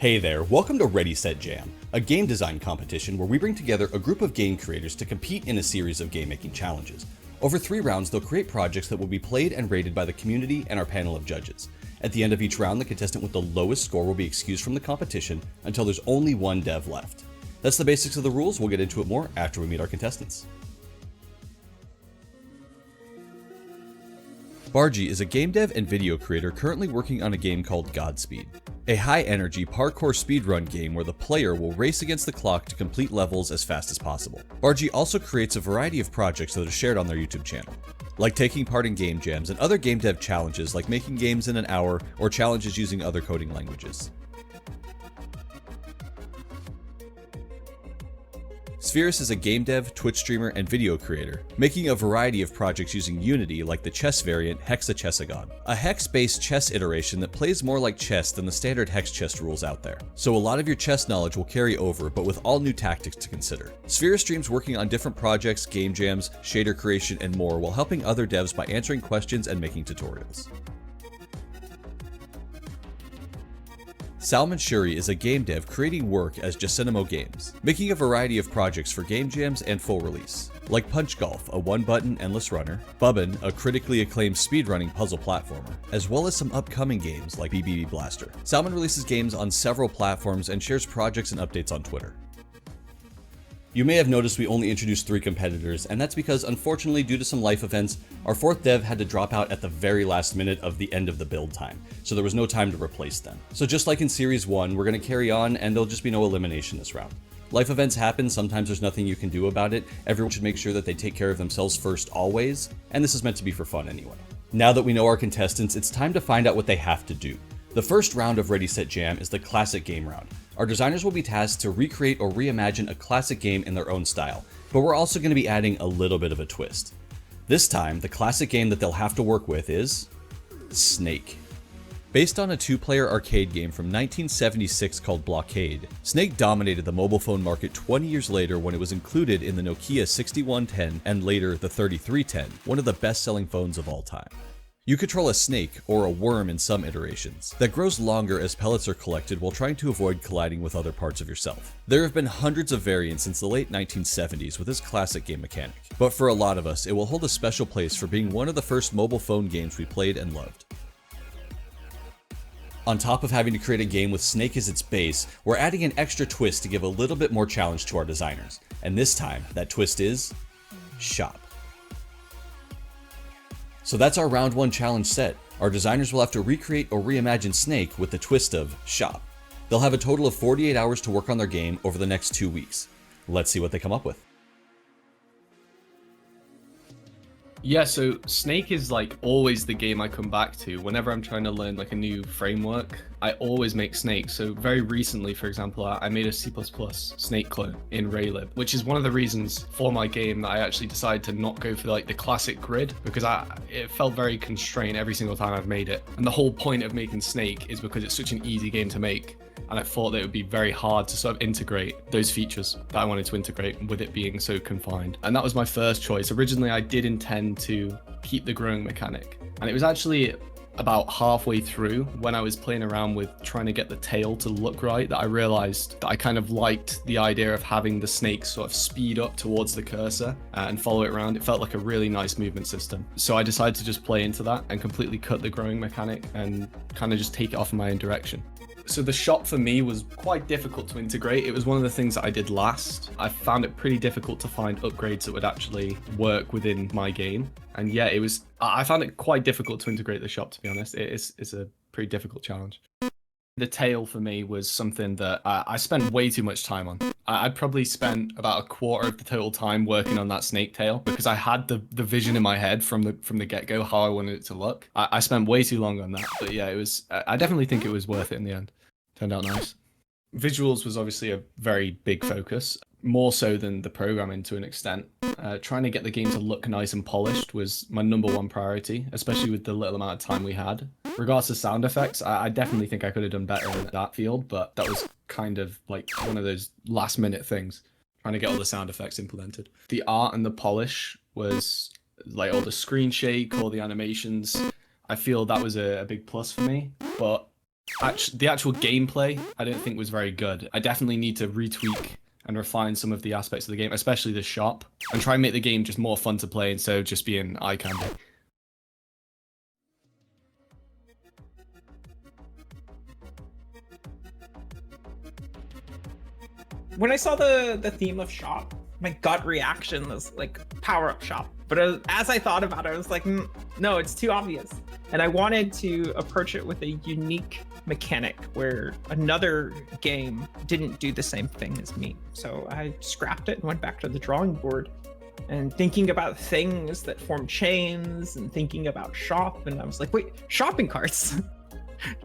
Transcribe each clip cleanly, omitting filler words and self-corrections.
Hey there, welcome to ready.set.jam, a game design competition where we bring together a group of game creators to compete in a series of game-making challenges. Over 3 rounds, they'll create projects that will be played and rated by the community and our panel of judges. At the end of each round, the contestant with the lowest score will be excused from the competition until there's only one dev left. That's the basics of the rules. We'll get into it more after we meet our contestants. Bargy is a game dev and video creator currently working on a game called Godspeed, a high-energy parkour speedrun game where the player will race against the clock to complete levels as fast as possible. Bargy also creates a variety of projects that are shared on their YouTube channel, like taking part in game jams and other game dev challenges like making games in an hour or challenges using other coding languages. Spherous is a game dev, Twitch streamer, and video creator, making a variety of projects using Unity like the chess variant Hexachessagon, a hex-based chess iteration that plays more like chess than the standard hex chess rules out there. So a lot of your chess knowledge will carry over, but with all new tactics to consider. Spherous streams working on different projects, game jams, shader creation, and more while helping other devs by answering questions and making tutorials. Salman is a game dev creating work as Jacinimo Games, making a variety of projects for game jams and full release, like Punch Golf, a one-button endless runner, Bubbin, a critically acclaimed speedrunning puzzle platformer, as well as some upcoming games like BBB Blaster. Salman releases games on several platforms and shares projects and updates on Twitter. You may have noticed we only introduced 3 competitors, and that's because, unfortunately, due to some life events, our 4th dev had to drop out at the very last minute of the end of the build time, so there was no time to replace them. So just like in Series 1, we're going to carry on, and there'll just be no elimination this round. Life events happen, sometimes there's nothing you can do about it. Everyone should make sure that they take care of themselves first always, and this is meant to be for fun anyway. Now that we know our contestants, it's time to find out what they have to do. The first round of ready.set.jam is the classic game round. Our designers will be tasked to recreate or reimagine a classic game in their own style, but we're also going to be adding a little bit of a twist. This time, the classic game that they'll have to work with is Snake. Based on a 2-player arcade game from 1976 called Blockade, Snake dominated the mobile phone market 20 years later when it was included in the Nokia 6110 and later the 3310, one of the best-selling phones of all time. You control a snake, or a worm in some iterations, that grows longer as pellets are collected while trying to avoid colliding with other parts of yourself. There have been hundreds of variants since the late 1970s with this classic game mechanic, but for a lot of us, it will hold a special place for being one of the first mobile phone games we played and loved. On top of having to create a game with Snake as its base, we're adding an extra twist to give a little bit more challenge to our designers, and this time, that twist is Shop. So that's our round 1 challenge set. Our designers will have to recreate or reimagine Snake with the twist of Shop. They'll have a total of 48 hours to work on their game over the next 2 weeks. Let's see what they come up with. Yeah, so Snake is like always the game I come back to. Whenever I'm trying to learn like a new framework, I always make Snake. So very recently, for example, I made a C++ Snake clone in Raylib, which is one of the reasons for my game that I actually decided to not go for like the classic grid, because it felt very constrained every single time I've made it. And the whole point of making Snake is because it's such an easy game to make. And I thought that it would be very hard to sort of integrate those features that I wanted to integrate with it being so confined. And that was my first choice. Originally, I did intend to keep the growing mechanic. And it was actually about halfway through when I was playing around with trying to get the tail to look right that I realized that I kind of liked the idea of having the snake sort of speed up towards the cursor and follow it around. It felt like a really nice movement system. So I decided to just play into that and completely cut the growing mechanic and kind of just take it off in my own direction. So the shop for me was quite difficult to integrate. It was one of the things that I did last. I found it pretty difficult to find upgrades that would actually work within my game. And yeah, I found it quite difficult to integrate the shop, to be honest. It's a pretty difficult challenge. The tail for me was something that I spent way too much time on. I'd probably spent about a quarter of the total time working on that snake tail because I had the vision in my head from the get-go how I wanted it to look. I spent way too long on that, but yeah, I definitely think it was worth it in the end. Turned out nice. Visuals was obviously a very big focus, more so than the programming to an extent. Trying to get the game to look nice and polished was my #1 priority, especially with the little amount of time we had. Regards to sound effects, I definitely think I could have done better in that field, but that was kind of like one of those last minute things, trying to get all the sound effects implemented. The art and the polish was like all the screen shake, all the animations. I feel that was a big plus for me, but The actual gameplay, I don't think was very good. I definitely need to retweak and refine some of the aspects of the game, especially the shop, and try and make the game just more fun to play instead of just being eye candy. When I saw the theme of shop, my gut reaction was like power up shop. But as I thought about it, I was like, no, it's too obvious. And I wanted to approach it with a unique mechanic where another game didn't do the same thing as me. So I scrapped it and went back to the drawing board and thinking about things that form chains and thinking about shop. And I was like, wait, shopping carts.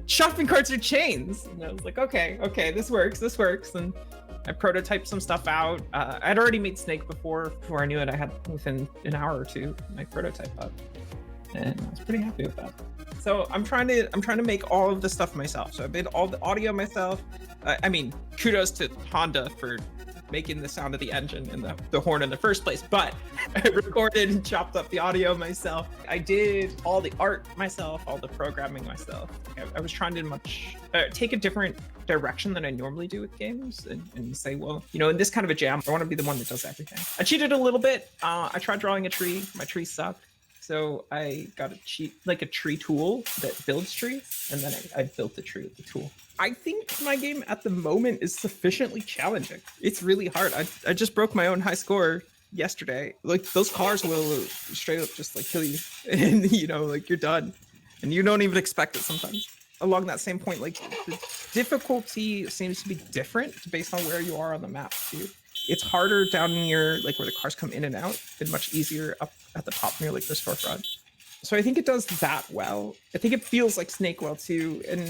Shopping carts are chains. And I was like, okay, this works. And I prototyped some stuff out. I'd already made Snake before I knew it. I had within an hour or two my prototype up, and I was pretty happy with that. So I'm trying to make all of the stuff myself. So I made all the audio myself. I mean, kudos to Honda for making the sound of the engine and the horn in the first place, but I recorded and chopped up the audio myself. I did all the art myself, all the programming myself. I was trying to take a different direction than I normally do with games and say, well, you know, in this kind of a jam, I want to be the one that does everything. I cheated a little bit. I tried drawing a tree. My tree sucked. So I got a tree tool that builds trees, and then I built the tree with the tool. I think my game at the moment is sufficiently challenging. It's really hard. I just broke my own high score yesterday. Like, those cars will straight up just like kill you, and you know, like, you're done, and you don't even expect it sometimes. Along that same point, like, the difficulty seems to be different based on where you are on the map too. It's harder down near like where the cars come in and out, and much easier up at the top near like the storefront. So I think it does that well. I think it feels like Snake well too, and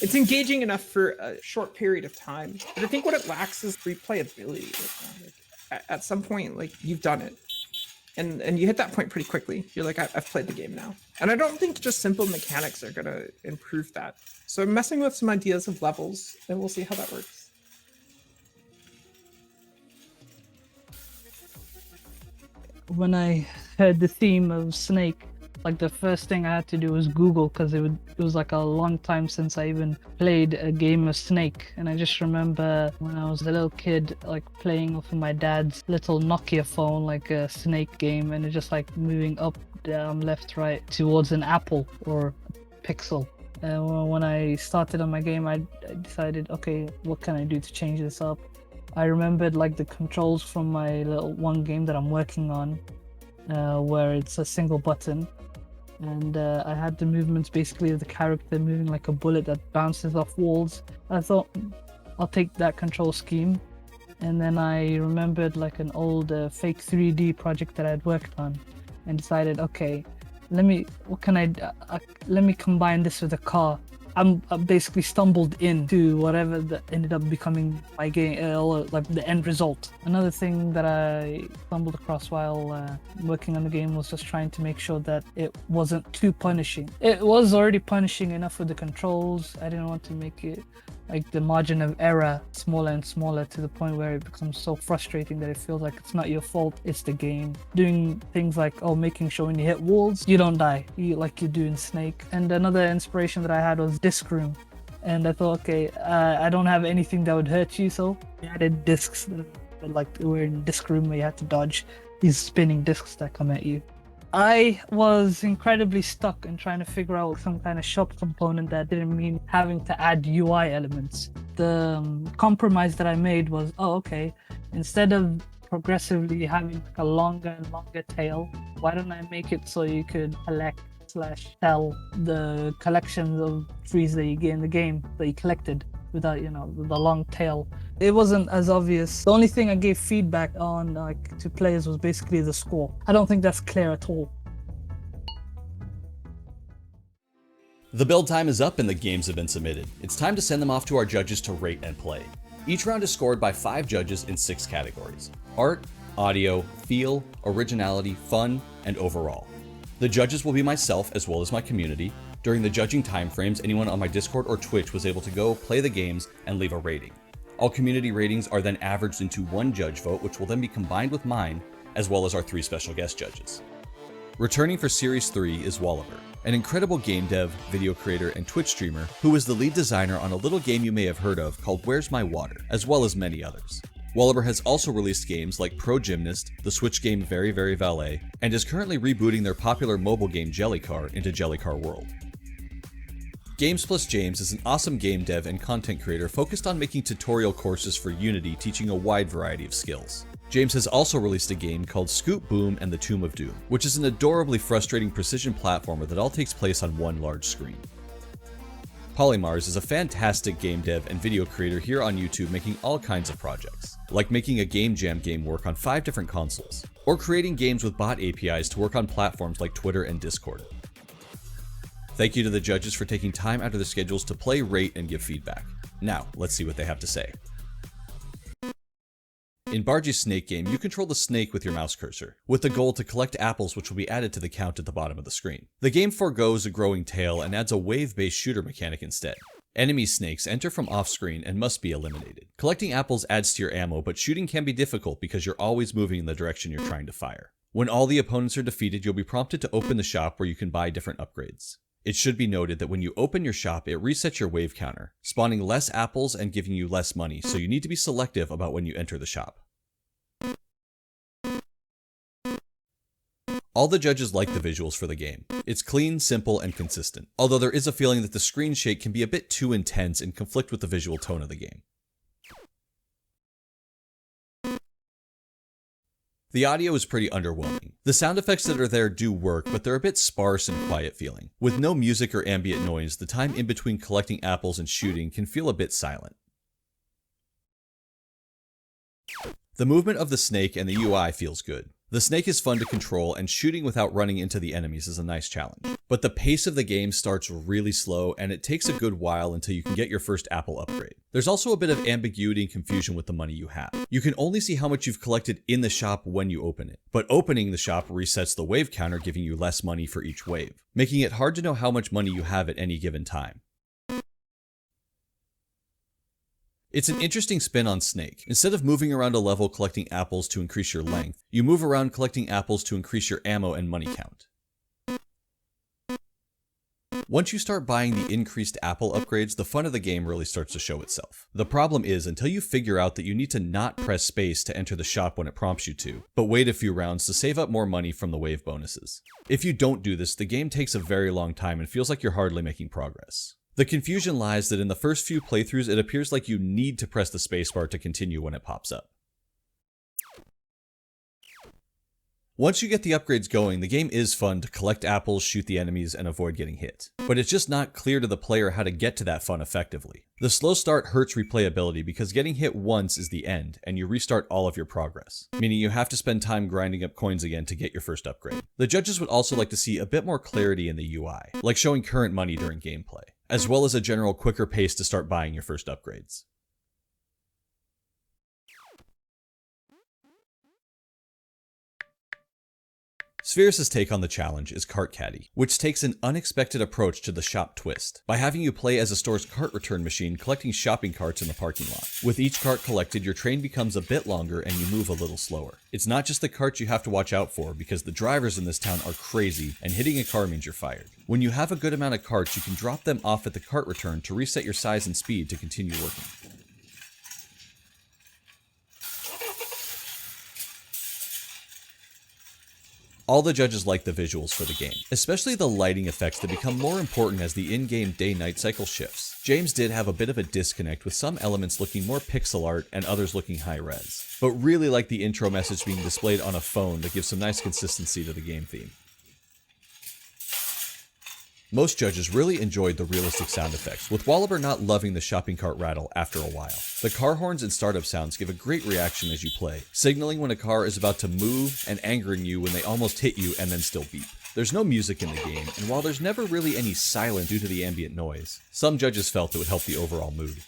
it's engaging enough for a short period of time. But I think what it lacks is replayability. Like, at some point, like, you've done it, and you hit that point pretty quickly. You're like, I've played the game now. And I don't think just simple mechanics are gonna improve that. So I'm messing with some ideas of levels, and we'll see how that works. When I heard the theme of Snake, like, the first thing I had to do was Google, because it was like a long time since I even played a game of Snake. And I just remember when I was a little kid, like, playing off of my dad's little Nokia phone, like a Snake game, and it just like moving up, down, left, right towards an apple or a pixel. And when I started on my game, I decided, okay, what can I do to change this up? I remembered like the controls from my little one game that I'm working on, where it's a single button, and I had the movements basically of the character moving like a bullet that bounces off walls. I thought, I'll take that control scheme, and then I remembered like an old fake 3D project that I'd worked on, and decided, okay, let me combine this with a car. I basically stumbled into whatever that ended up becoming my game, or like the end result. Another thing that I stumbled across while working on the game was just trying to make sure that it wasn't too punishing. It was already punishing enough with the controls. I didn't want to make it like the margin of error smaller and smaller to the point where it becomes so frustrating that it feels like it's not your fault, it's the game. Doing things like, making sure when you hit walls, you don't die, like you do in Snake. And another inspiration that I had was Disc Room. And I thought, okay, I don't have anything that would hurt you, so I added discs that, like, were in Disc Room where you had to dodge these spinning discs that come at you. I was incredibly stuck in trying to figure out some kind of shop component that didn't mean having to add UI elements. The compromise that I made was, okay, instead of progressively having a longer and longer tail, why don't I make it so you could collect/sell the collections of trees that you get in the game that you collected without, the long tail. It wasn't as obvious. The only thing I gave feedback on, like, to players was basically the score. I don't think that's clear at all. The build time is up and the games have been submitted. It's time to send them off to our judges to rate and play. Each round is scored by 5 judges in 6 categories: art, audio, feel, originality, fun, and overall. The judges will be myself as well as my community. During the judging timeframes, anyone on my Discord or Twitch was able to go play the games and leave a rating. All community ratings are then averaged into one judge vote, which will then be combined with mine, as well as our 3 special guest judges. Returning for Series 3 is Walliver, an incredible game dev, video creator, and Twitch streamer who was the lead designer on a little game you may have heard of called Where's My Water, as well as many others. Wallaber has also released games like Pro Gymnast, the Switch game Very Very Valet, and is currently rebooting their popular mobile game Jellycar into Jellycar World. Games Plus James is an awesome game dev and content creator focused on making tutorial courses for Unity teaching a wide variety of skills. James has also released a game called Scoop Boom and the Tomb of Doom, which is an adorably frustrating precision platformer that all takes place on one large screen. Polymars is a fantastic game dev and video creator here on YouTube making all kinds of projects, like making a Game Jam game work on 5 different consoles, or creating games with bot APIs to work on platforms like Twitter and Discord. Thank you to the judges for taking time out of their schedules to play, rate, and give feedback. Now, let's see what they have to say. In Bargy's snake game, you control the snake with your mouse cursor, with the goal to collect apples which will be added to the count at the bottom of the screen. The game forgoes a growing tail and adds a wave-based shooter mechanic instead. Enemy snakes enter from off-screen and must be eliminated. Collecting apples adds to your ammo, but shooting can be difficult because you're always moving in the direction you're trying to fire. When all the opponents are defeated, you'll be prompted to open the shop where you can buy different upgrades. It should be noted that when you open your shop, it resets your wave counter, spawning less apples and giving you less money, so you need to be selective about when you enter the shop. All the judges like the visuals for the game. It's clean, simple, and consistent, although there is a feeling that the screen shake can be a bit too intense and conflict with the visual tone of the game. The audio is pretty underwhelming. The sound effects that are there do work, but they're a bit sparse and quiet feeling. With no music or ambient noise, the time in between collecting apples and shooting can feel a bit silent. The movement of the snake and the UI feels good. The snake is fun to control, and shooting without running into the enemies is a nice challenge. But the pace of the game starts really slow, and it takes a good while until you can get your first apple upgrade. There's also a bit of ambiguity and confusion with the money you have. You can only see how much you've collected in the shop when you open it, but opening the shop resets the wave counter, giving you less money for each wave, making it hard to know how much money you have at any given time. It's an interesting spin on Snake. Instead of moving around a level collecting apples to increase your length, you move around collecting apples to increase your ammo and money count. Once you start buying the increased apple upgrades, the fun of the game really starts to show itself. The problem is, until you figure out that you need to not press space to enter the shop when it prompts you to, but wait a few rounds to save up more money from the wave bonuses. If you don't do this, the game takes a very long time and feels like you're hardly making progress. The confusion lies that in the first few playthroughs, it appears like you need to press the spacebar to continue when it pops up. Once you get the upgrades going, the game is fun to collect apples, shoot the enemies, and avoid getting hit. But it's just not clear to the player how to get to that fun effectively. The slow start hurts replayability because getting hit once is the end, and you restart all of your progress, meaning you have to spend time grinding up coins again to get your first upgrade. The judges would also like to see a bit more clarity in the UI, like showing current money during gameplay, as well as a general quicker pace to start buying your first upgrades. Spherous' take on the challenge is Cart Caddy, which takes an unexpected approach to the shop twist, by having you play as a store's cart return machine collecting shopping carts in the parking lot. With each cart collected, your train becomes a bit longer and you move a little slower. It's not just the carts you have to watch out for, because the drivers in this town are crazy, and hitting a car means you're fired. When you have a good amount of carts, you can drop them off at the cart return to reset your size and speed to continue working. All the judges like the visuals for the game, especially the lighting effects that become more important as the in-game day-night cycle shifts. James did have a bit of a disconnect, with some elements looking more pixel art and others looking high-res, but really like the intro message being displayed on a phone that gives some nice consistency to the game theme. Most judges really enjoyed the realistic sound effects, with Wallaber not loving the shopping cart rattle after a while. The car horns and startup sounds give a great reaction as you play, signaling when a car is about to move and angering you when they almost hit you and then still beep. There's no music in the game, and while there's never really any silence due to the ambient noise, some judges felt it would help the overall mood.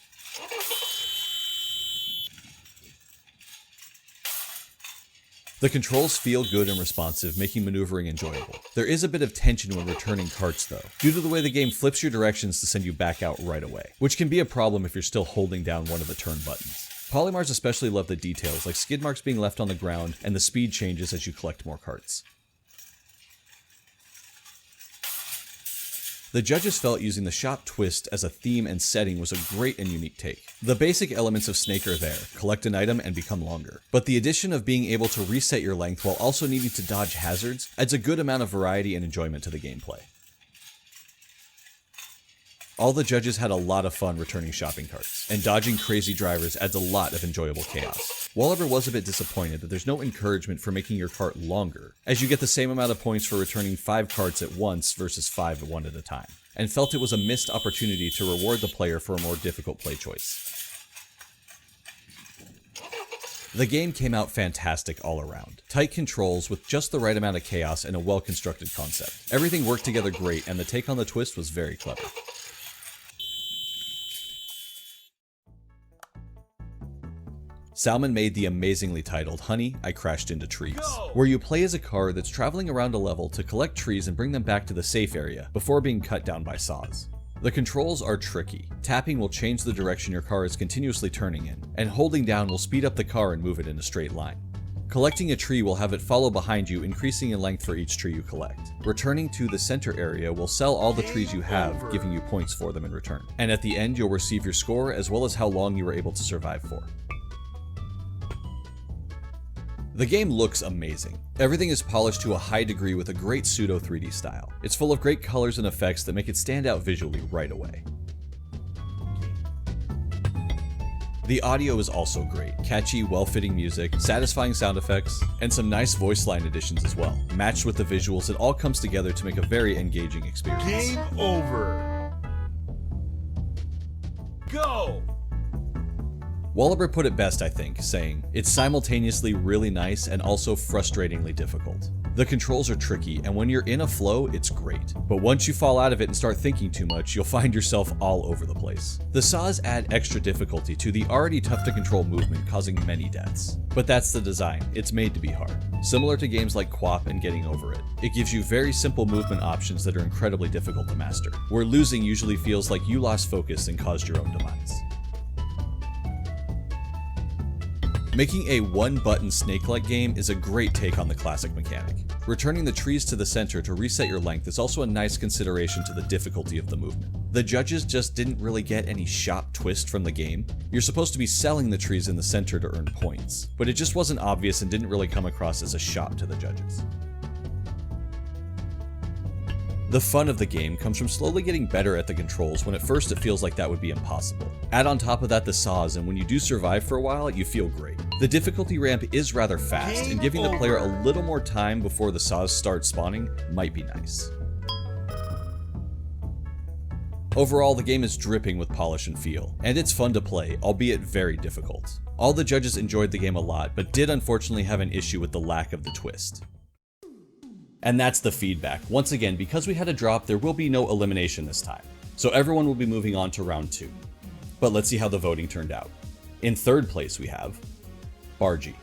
The controls feel good and responsive, making maneuvering enjoyable. There is a bit of tension when returning carts though, due to the way the game flips your directions to send you back out right away, which can be a problem if you're still holding down one of the turn buttons. Polymars especially love the details, like skid marks being left on the ground and the speed changes as you collect more carts. The judges felt using the shop twist as a theme and setting was a great and unique take. The basic elements of Snake are there, collect an item and become longer. But the addition of being able to reset your length while also needing to dodge hazards adds a good amount of variety and enjoyment to the gameplay. All the judges had a lot of fun returning shopping carts, and dodging crazy drivers adds a lot of enjoyable chaos. Wallaber was a bit disappointed that there's no encouragement for making your cart longer, as you get the same amount of points for returning 5 carts at once versus 5 at one at a time, and felt it was a missed opportunity to reward the player for a more difficult play choice. The game came out fantastic all around. Tight controls with just the right amount of chaos and a well-constructed concept. Everything worked together great, and the take on the twist was very clever. Salman made the amazingly titled Honey, I Crashed Into Trees, where you play as a car that's traveling around a level to collect trees and bring them back to the safe area before being cut down by saws. The controls are tricky. Tapping will change the direction your car is continuously turning in, and holding down will speed up the car and move it in a straight line. Collecting a tree will have it follow behind you, increasing in length for each tree you collect. Returning to the center area will sell all the trees you have, giving you points for them in return. And at the end, you'll receive your score as well as how long you were able to survive for. The game looks amazing. Everything is polished to a high degree with a great pseudo 3D style. It's full of great colors and effects that make it stand out visually right away. The audio is also great. Catchy, well-fitting music, satisfying sound effects, and some nice voice line additions as well. Matched with the visuals, it all comes together to make a very engaging experience. Game over. Go! Wallaber put it best, I think, saying, "It's simultaneously really nice and also frustratingly difficult. The controls are tricky, and when you're in a flow, it's great. But once you fall out of it and start thinking too much, you'll find yourself all over the place. The saws add extra difficulty to the already tough to control movement, causing many deaths. But that's the design, it's made to be hard. Similar to games like Quap and Getting Over It, it gives you very simple movement options that are incredibly difficult to master, where losing usually feels like you lost focus and caused your own demise." Making a one-button Snake-like game is a great take on the classic mechanic. Returning the trees to the center to reset your length is also a nice consideration to the difficulty of the movement. The judges just didn't really get any shop twist from the game. You're supposed to be selling the trees in the center to earn points, but it just wasn't obvious and didn't really come across as a shop to the judges. The fun of the game comes from slowly getting better at the controls when at first it feels like that would be impossible. Add on top of that the saws, and when you do survive for a while, you feel great. The difficulty ramp is rather fast, and giving the player a little more time before the saws start spawning might be nice. Overall, the game is dripping with polish and feel, and it's fun to play, albeit very difficult. All the judges enjoyed the game a lot, but did unfortunately have an issue with the lack of the twist. And that's the feedback. Once again, because we had a drop, there will be no elimination this time. So everyone will be moving on to round 2. But let's see how the voting turned out. In third place we have Bargy.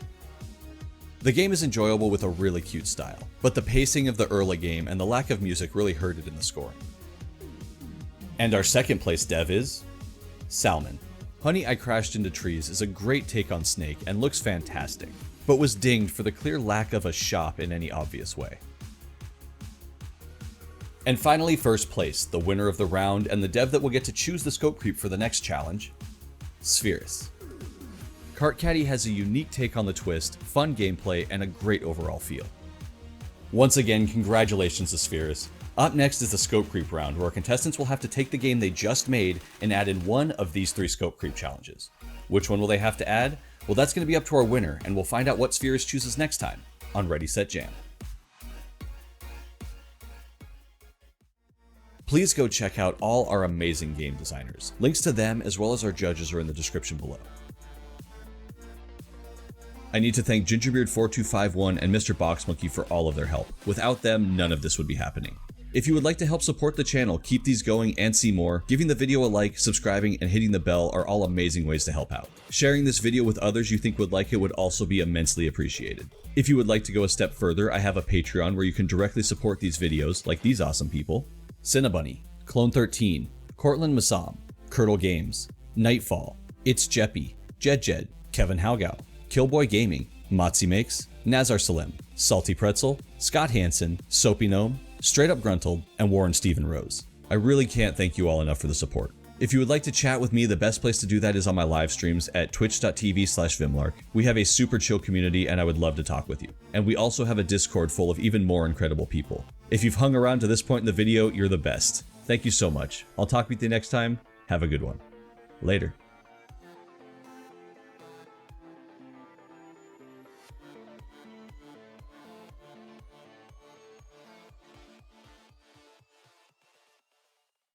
The game is enjoyable with a really cute style, but the pacing of the early game and the lack of music really hurt it in the scoring. And our second place dev is Salman. Honey, I Crashed Into Trees is a great take on Snake and looks fantastic, but was dinged for the clear lack of a shop in any obvious way. And finally, first place, the winner of the round and the dev that will get to choose the scope creep for the next challenge, Spherous. Kart Caddy has a unique take on the twist, fun gameplay, and a great overall feel. Once again, congratulations to Spherous. Up next is the scope creep round, where contestants will have to take the game they just made and add in one of these 3 scope creep challenges. Which one will they have to add? Well, that's going to be up to our winner, and we'll find out what Spherous chooses next time on ready.set.jam. Please go check out all our amazing game designers. Links to them as well as our judges are in the description below. I need to thank Gingerbeard4251 and Mr. Boxmonkey for all of their help. Without them, none of this would be happening. If you would like to help support the channel, keep these going and see more, giving the video a like, subscribing, and hitting the bell are all amazing ways to help out. Sharing this video with others you think would like it would also be immensely appreciated. If you would like to go a step further, I have a Patreon where you can directly support these videos, like these awesome people: Cinnabunny, Clone13, Cortland Massam, Curdle Games, Nightfall, It's Jeppy, Jed, Kevin Haugow, Killboy Gaming, Motzi Makes, Nazar Salim, Salty Pretzel, Scott Hansen, Soapy Gnome, Straight Up Gruntled, and Warren Stephen Rose. I really can't thank you all enough for the support. If you would like to chat with me, the best place to do that is on my live streams at twitch.tv/Vimlark. We have a super chill community and I would love to talk with you. And we also have a Discord full of even more incredible people. If you've hung around to this point in the video, you're the best. Thank you so much. I'll talk with you next time. Have a good one. Later.